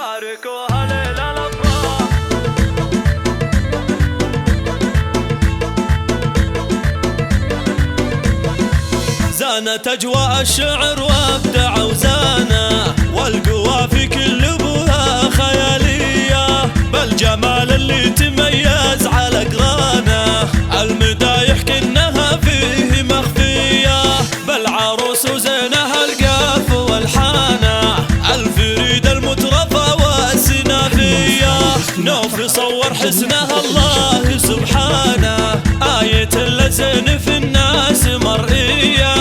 باركوها ليلة الأفراح. زانت أجواء الشعر وابدع وزانا، والقوافي كل ابوها خيالية، بالجمال اللي تميز على قرانه، المدايح كنها فيه مخفية، بالعروس وزينها القاف والحانه، الفريد المترفة والسنافية، نوف صور حسنها الله سبحانه، آية اللزين في الناس مرئية،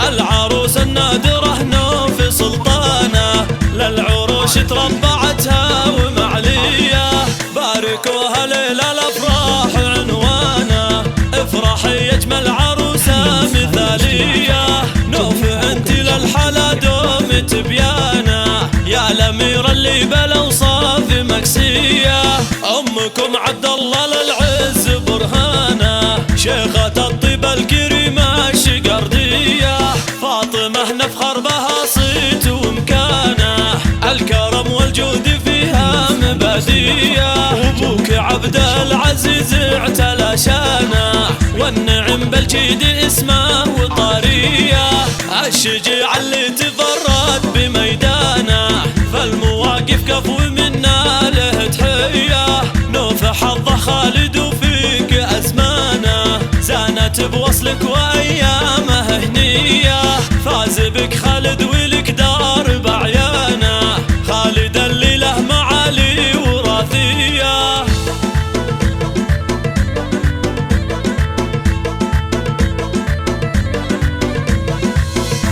العروس النادرة نوف سلطانه، للعروش تربعتها ومعلية، باركوها ليلة الأفراح عنوانه، افرحي يجمل عروسة مثالية، نوف انت للحلا دوم تبيانه، يا الأميرة اللي بالأوصاف مكسية، أمكم عبد الله للعز برهانه، شيخة الطيب الكريمة الشقردية، فاطمة نفخر بها صيت ومكانه، الكرم والجود فيها مبادية، وابوك عبد العزيز اعتلى شانه، والنعم بالجيد اسمه وطارية، الشجاع اللي تفرد بميدانه، فالمواقف كفو منا له تحية، نوف حظه خالد وفيك أزمانه، زانت بوصلك وأيامه هنية، فاز بك خالد ولك دار بعيانه، خالد اللي له معالي وراثية.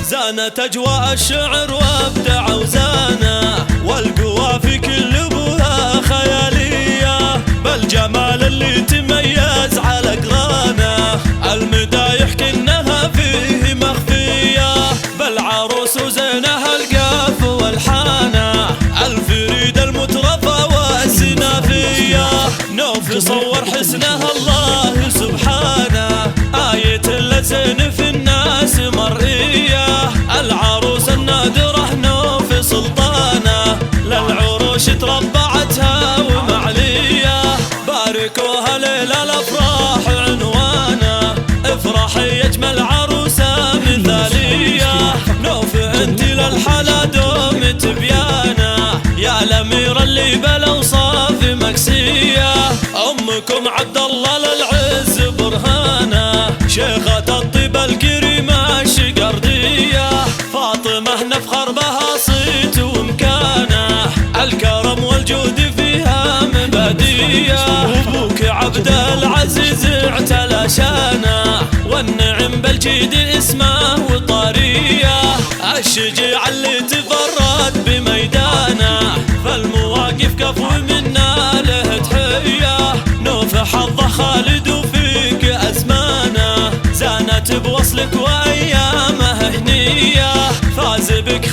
زانت أجواء الشعر وابدع وزانا، والقوافي كل ابوها خيالية، بالجمال اللي تميز على قرانه، المدايح كنها فيه مخفية، بالعروس وزينها القاف والحانه، الفريد المترفة والسنافية، نوف صور حسنها الله سبحانه، آية اللزين في الناس مرئية، العروس النادرة نوف سلطانه، للعروش تربعتها ومعلية، باركوها ليلة الأفراح عنوانه، افرحي يجمل عروسة مثالية، نوف انت للحلا دوم تبيانه، يا الأميرة اللي بالأوصاف مكسية، أمكم عبد الله للعز برهانه، شيخة الطيب الكريمة الشقردية، فاطمة نفخر بها صيت ومكانه، الكرم والجود فيها مبادية، وابوك عبد العزيز اعتلى شانه، والنعم بالجيد اسمه وطارية، الشجاع اللي تفرد بميدانه، فالمواقف كفو منا له تحية، نوف حظه خالد وفيك أزمانه، زانت بوصلك وأيامه هنية، فاز بك